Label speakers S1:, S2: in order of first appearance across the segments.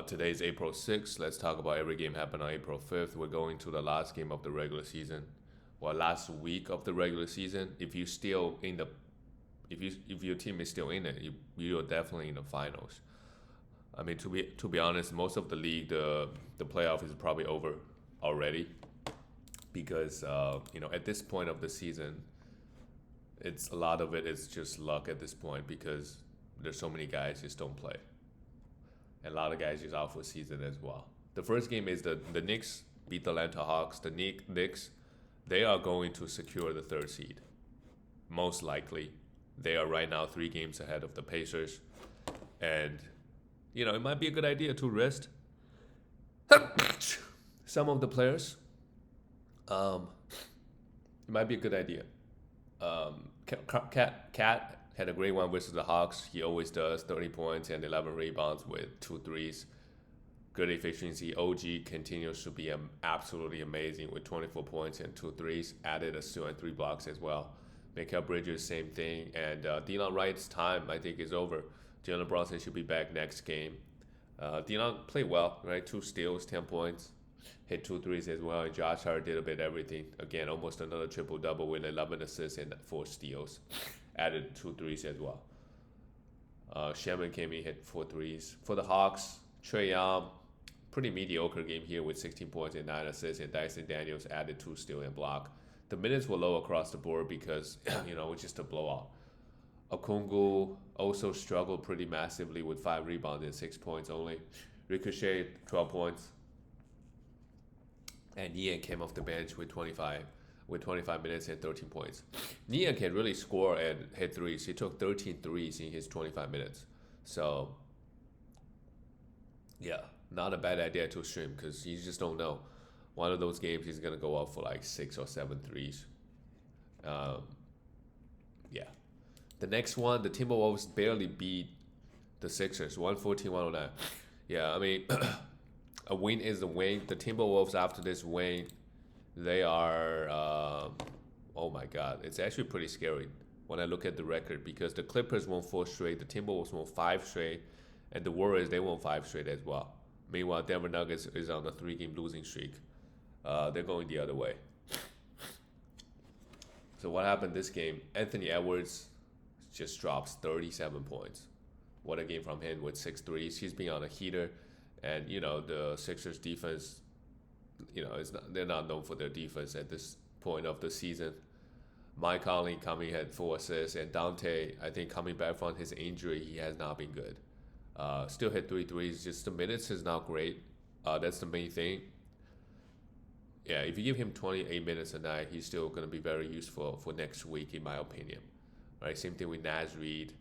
S1: Today's April 6th. Let's talk about every game happened on April 5th. We're going to the last game of the regular season, or last week of the regular season. If your team is still in it, you're definitely in the finals. I mean, to be honest, most of the league, the playoff is probably over already because at this point of the season, it's a lot of it is just luck at this point because there's so many guys just don't play, and a lot of guys just out for season as well. The first game is the Knicks beat the Atlanta Hawks. The Knicks, they are going to secure the third seed, most likely. They are right now 3 games ahead of the Pacers, and it might be a good idea to rest some of the players. Um, it might be a good idea. Cat had a great one versus the Hawks. He always does 30 points and 11 rebounds with 2 threes. Good efficiency. OG continues to be absolutely amazing with 24 points and 2 threes. Added a steal and 3 blocks as well. Mikael Bridges, same thing. And Delon Wright's time, I think, is over. Jalen Brunson should be back next game. Delon played well, right? 2 steals, 10 points. Hit 2 threes as well. And Josh Hart did a bit of everything. Again, almost another triple-double with 11 assists and 4 steals. Added 2 threes as well. Shaman came in, hit 4 threes. For the Hawks, Trae Young, pretty mediocre game here with 16 points and 9 assists. And Dyson Daniels added 2 steals and block. The minutes were low across the board because, it's just a blowout. Okongwu also struggled pretty massively with 5 rebounds and 6 points only. Ricochet, 12 points. And Nian came off the bench with 25 minutes and 13 points. Nian can really score and hit threes. He took 13 threes in his 25 minutes. So, yeah, not a bad idea to stream because you just don't know. One of those games he's going to go up for like 6 or 7 threes. Yeah. The next one, the Timberwolves barely beat the Sixers, 114-109. Yeah, I mean, a win is a win. The Timberwolves, after this win, they are, oh my God, it's actually pretty scary when I look at the record because the Clippers won 4 straight, the Timberwolves won 5 straight, and the Warriors, they won 5 straight as well. Meanwhile, Denver Nuggets is on a 3-game losing streak. They're going the other way. So what happened this game? Anthony Edwards just drops 37 points. What a game from him with 6 threes. He's been on a heater. And, the Sixers defense, they're not known for their defense at this point of the season. Mike Conley coming had 4 assists. And Dante, I think coming back from his injury, he has not been good. Still hit 3 threes. Just the minutes is not great. That's the main thing. Yeah, if you give him 28 minutes a night, he's still going to be very useful for next week, in my opinion. Right, same thing with Naz Reid.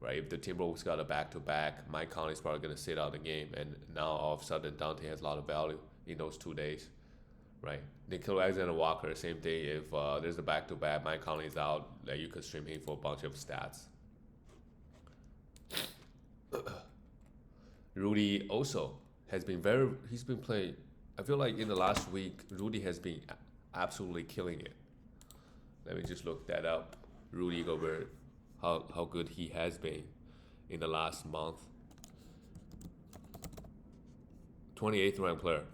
S1: Right, if the Timberwolves got a back-to-back, Mike Conley's probably going to sit out the game, and now all of a sudden Dante has a lot of value in those 2 days. Right, Nickel Alexander-Walker, same thing. If there's a back-to-back, Mike Conley's out, like you could stream him for a bunch of stats. Rudy also has been he's been playing. I feel like in the last week, Rudy has been absolutely killing it. Let me just look that up. Rudy Gobert, how good he has been in the last month. 28th ranked player.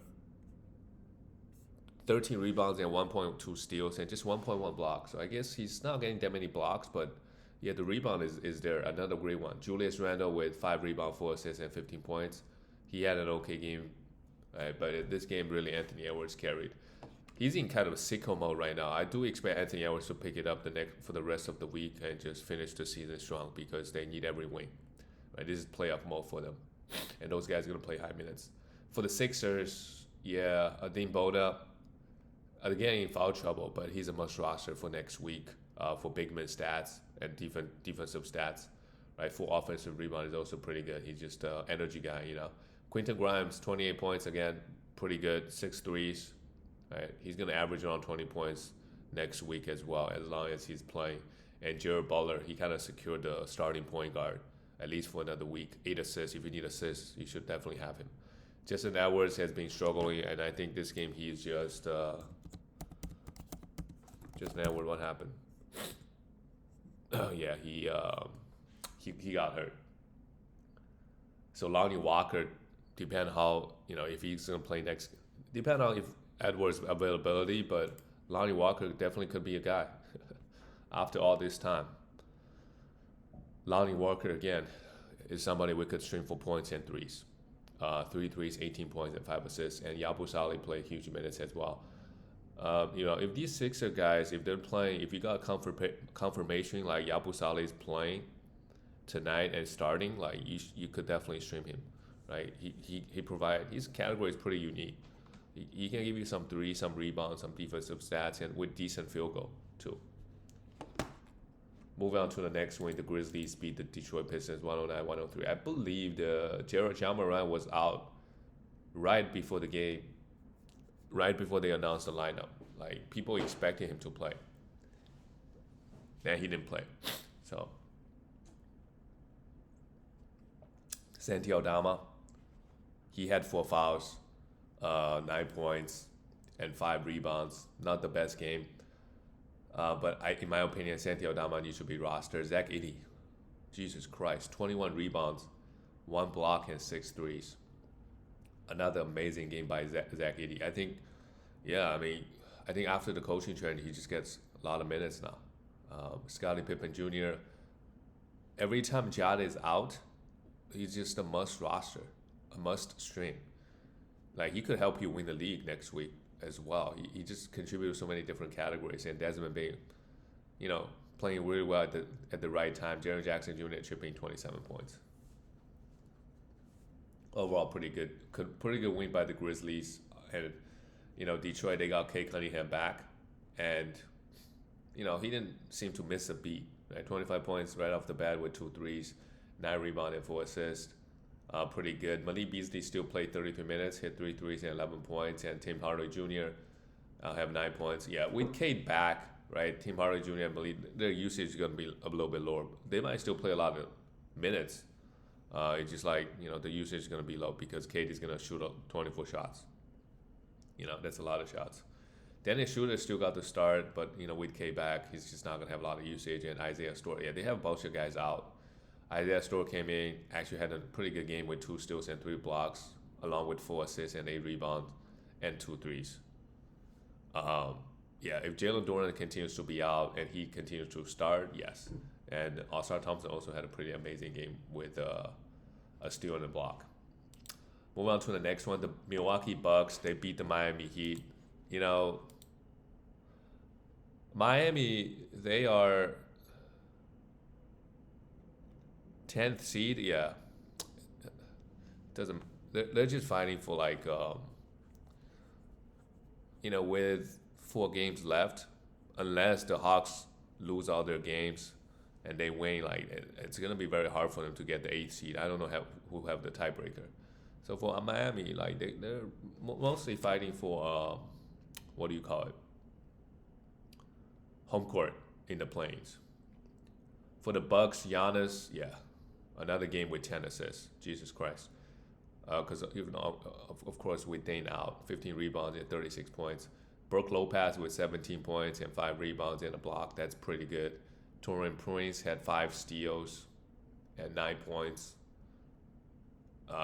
S1: 13 rebounds and 1.2 steals and just 1.1 blocks. So I guess he's not getting that many blocks, but yeah, the rebound is there. Another great one. Julius Randle with 5 rebounds, 4 assists, and 15 points. He had an okay game, right? But in this game, really, Anthony Edwards carried. He's in kind of a sicko mode right now. I do expect Anthony Edwards to pick it up for the rest of the week and just finish the season strong because they need every win. Right? This is playoff mode for them, and those guys are gonna play high minutes. For the Sixers, yeah, Adin Boda, again in foul trouble, but he's a must roster for next week for big man stats and defensive stats. Right? For offensive rebound is also pretty good. He's just an energy guy, Quentin Grimes, 28 points again, pretty good, 6 threes. Right? He's going to average around 20 points next week as well, as long as he's playing. And Jared Butler, he kind of secured the starting point guard, at least for another week. 8 assists. If you need assists, you should definitely have him. Justin Edwards has been struggling, and I think this game he's just Edwards, what happened? Yeah, he got hurt. So Lonnie Walker Depend how if he's gonna play next. Depend on if Edwards availability, but Lonnie Walker definitely could be a guy after all this time. Lonnie Walker again is somebody we could stream for points and threes. Three threes, 18 points and 5 assists, and Yabusele played huge minutes as well. If these Sixer guys, if they're playing, if you got confirmation like Yabusele is playing tonight and starting, like you could definitely stream him, right? He provide his category is pretty unique. He can give you some threes, some rebounds, some defensive stats, and with decent field goal too. Moving on to the next win, the Grizzlies beat the Detroit Pistons 109-103. I believe the Ja Morant was out right before the game, right before they announced the lineup. Like people expected him to play, and he didn't play. So Santi Aldama, he had 4 fouls, 9 points, and 5 rebounds. Not the best game. But in my opinion, Santi Aldama needs to be rostered. Zach Edey, Jesus Christ, 21 rebounds, 1 block, and 6 threes. Another amazing game by Zach Edey. I think after the coaching trend, he just gets a lot of minutes now. Scottie Pippen Jr., every time Jada is out, he's just a must roster, a must stream. Like, he could help you win the league next week as well. He just contributed so many different categories, and Desmond Bain, playing really well at the right time. Jaren Jackson Jr. chipping 27 points. Overall, pretty good win by the Grizzlies. And Detroit, they got Cade Cunningham back, and he didn't seem to miss a beat. Right, 25 points right off the bat with 2 threes, 9 rebounds and 4 assists. Pretty good. Malik Beasley still played 33 minutes, hit 3 threes and 11 points, and Tim Hardaway Jr. Have 9 points. Yeah, with Cade back, right, Tim Hardaway Jr. and Malik, their usage is going to be a little bit lower. They might still play a lot of minutes. It's just like, the usage is going to be low because Cade is going to shoot up 24 shots. That's a lot of shots. Dennis Schroeder still got the start, but, with Cade back, he's just not going to have a lot of usage. And Isaiah Stewart, they have a bunch of guys out. Isaiah Stewart came in, actually had a pretty good game with 2 steals and 3 blocks, along with 4 assists and 8 rebounds and 2 threes. If Jalen Duren continues to be out and he continues to start, yes. And Ausar Thompson also had a pretty amazing game with a steal and a block. Moving on to the next one, the Milwaukee Bucks, they beat the Miami Heat. Miami, they are 10th seed, yeah. They're just fighting for with 4 games left, unless the Hawks lose all their games and they win, it's gonna be very hard for them to get the 8th seed. I don't know who have the tiebreaker. So for Miami, they're mostly fighting for home court in the plains. For the Bucks, Giannis, yeah. Another game with 10 assists. Jesus Christ. Because, of course, with Dane out, 15 rebounds and 36 points. Brook Lopez with 17 points and 5 rebounds and a block. That's pretty good. Taurean Prince had 5 steals and 9 points.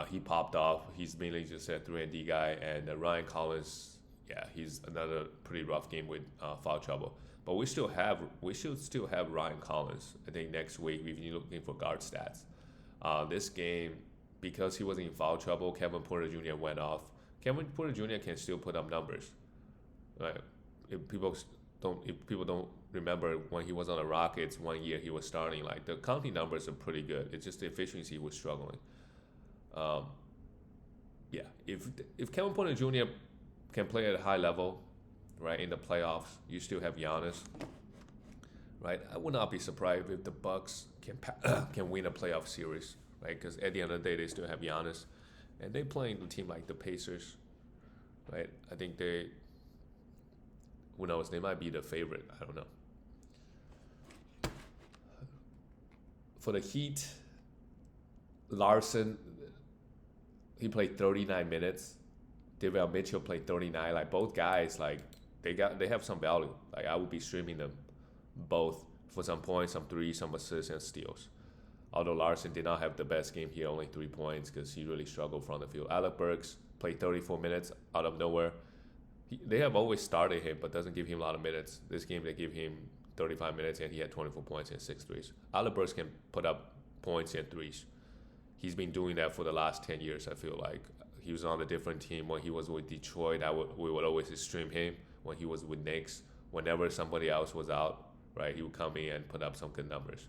S1: He popped off. He's mainly just a 3-and-D guy. And Ryan Collins, yeah, he's another pretty rough game with foul trouble. But we should still have Ryan Collins. I think next week we've been looking for guard stats. This game, because he was in foul trouble, Kevin Porter Jr. went off. Kevin Porter Jr. can still put up numbers. Right? If people don't remember when he was on the Rockets 1 year, he was starting. The counting numbers are pretty good. It's just the efficiency was struggling. If Kevin Porter Jr. can play at a high level, right, in the playoffs, you still have Giannis. Right, I would not be surprised if the Bucks can win a playoff series, right? Because at the end of the day, they still have Giannis, and they playing a team like the Pacers, right? I think who knows? They might be the favorite. I don't know. For the Heat, Larson, he played 39 minutes. David Mitchell played 39. Both guys, they have some value. I would be streaming them both for some points, some threes, some assists, and steals. Although Larson did not have the best game here, only 3 points because he really struggled from the field. Alec Burks played 34 minutes out of nowhere. They have always started him, but doesn't give him a lot of minutes. This game, they give him 35 minutes, and he had 24 points and 6 threes. Alec Burks can put up points and threes. He's been doing that for the last 10 years, I feel like. He was on a different team. When he was with Detroit, we would always stream him. When he was with Knicks, whenever somebody else was out, right, he would come in and put up some good numbers.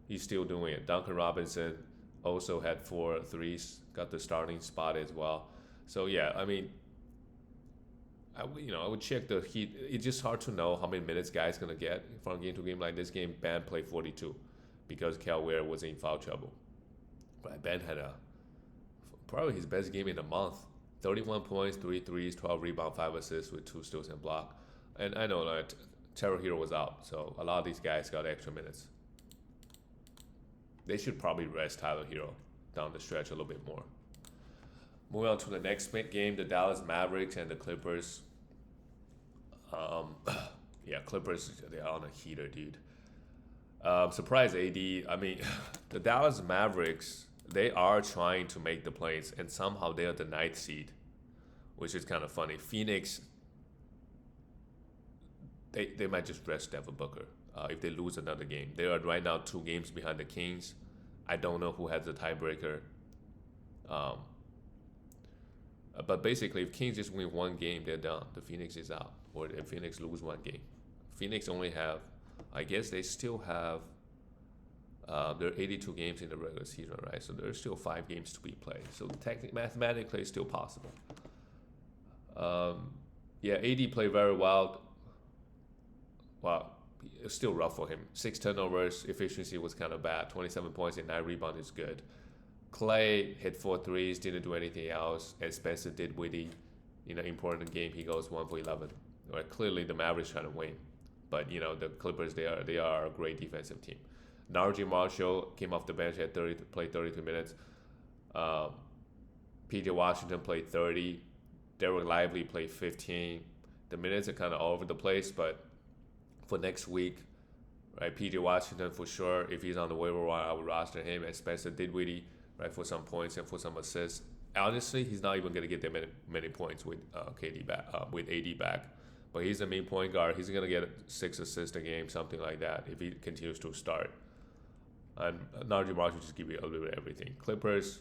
S1: He's still doing it. Duncan Robinson also had 4 threes, got the starting spot as well. So, yeah, I mean, I would check the Heat. It's just hard to know how many minutes guys going to get from game to game. Like this game, Ben played 42 because Cal Ware was in foul trouble. Right, Ben had probably his best game in a month. 31 points, 3 threes, 12 rebounds, 5 assists with 2 steals and block. And I know that Terrell Hero was out, so a lot of these guys got extra minutes. They should probably rest Tyler Hero down the stretch a little bit more. Moving on to the next game, the Dallas Mavericks and the Clippers. Yeah, Clippers, they're on a heater, dude. Surprise AD. I mean, the Dallas Mavericks, they are trying to make the plays, and somehow they are the 9th seed, which is kind of funny. Phoenix, they might just rest Devin Booker if they lose another game. They are right now 2 games behind the Kings. I don't know who has the tiebreaker. But basically, if Kings just win 1 game, they're done. The Phoenix is out. Or if Phoenix lose 1 game. Phoenix only have, I guess they still have, there are 82 games in the regular season, right? So there's still 5 games to be played. So mathematically, it's still possible. Yeah, AD played very well. Well, it's still rough for him. 6 turnovers, efficiency was kind of bad. 27 points and 9 rebounds is good. Clay hit 4 threes, didn't do anything else, and Spencer did witty. In an important game, he goes 1 for 11. Right? Clearly, the Mavericks trying to win, but the Clippers, they are a great defensive team. Narji Marshall came off the bench at played 32 minutes. PJ Washington played 30. Derek Lively played 15. The minutes are kind of all over the place, but for next week, right, PJ Washington for sure. If he's on the waiver wire, I would roster him. And Spencer Dinwiddie, right, for some points and for some assists. Honestly, he's not even gonna get that many points with KD back, with AD back. But he's a main point guard. He's gonna get 6 assists a game, something like that, if he continues to start. And Narji Marshall just give you a little bit of everything. Clippers,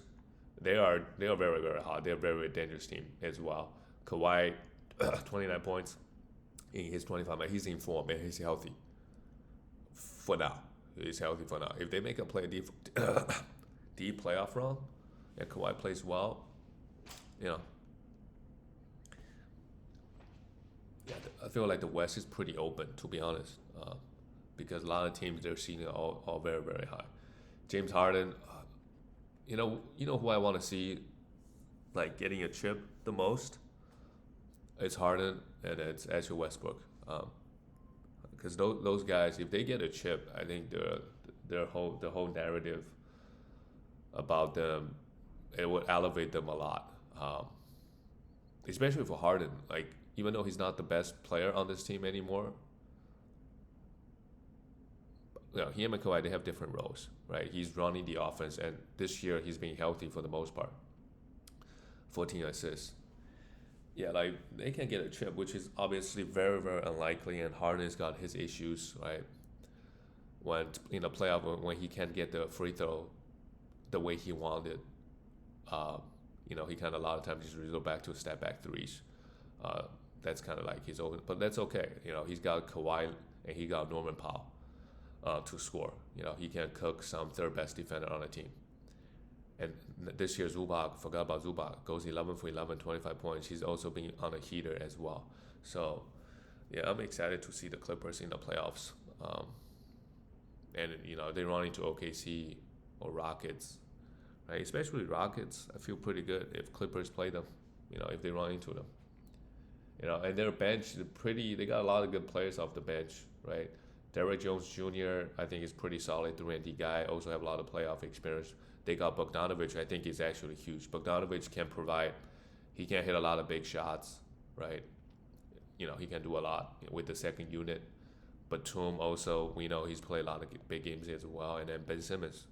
S1: they are very, very hot. They're a very, very dangerous team as well. Kawhi, 29 points in his 25 minutes. He's in form and he's healthy. For now, he's healthy for now. If they make a deep playoff run, and Kawhi plays well, yeah, I feel like the West is pretty open, to be honest, because a lot of teams they're seeing all very, very high. James Harden, you know who I want to see, like getting a chip the most. It's Harden and it's actually Westbrook, because those guys, if they get a chip, I think the whole narrative about them, it would elevate them a lot, especially for Harden. Like, even though he's not the best player on this team anymore, he and Kawhi, they have different roles, right? He's running the offense, and this year he's been healthy for the most part. 14 assists. Yeah, like they can get a chip, which is obviously very, very unlikely. And Harden's got his issues, right? When in a playoff, when he can't get the free throw the way he wanted, he kind of a lot of times just resort back to step back threes. That's kind of like his own, but that's okay. He's got Kawhi and he got Norman Powell to score. He can cook some third best defender on the team. And this year, forgot about Zubac, goes 11 for 11, 25 points. He's also been on a heater as well. So, yeah, I'm excited to see the Clippers in the playoffs. And they run into OKC or Rockets, right? Especially Rockets, I feel pretty good if Clippers play them, if they run into them. And their bench, they got a lot of good players off the bench, right? Derrick Jones Jr., I think is pretty solid, 3-and-D guy, also have a lot of playoff experience. They got Bogdanovic, I think is actually huge. Bogdanovic can provide, he can hit a lot of big shots, right? He can do a lot with the second unit. Batum also, we know he's played a lot of big games as well. And then Ben Simmons,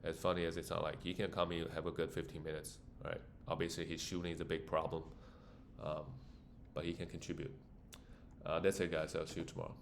S1: As funny as it sounds, like he can come in and have a good 15 minutes. Right. Obviously, his shooting is a big problem, um, but he can contribute. That's it, guys. I'll see you tomorrow.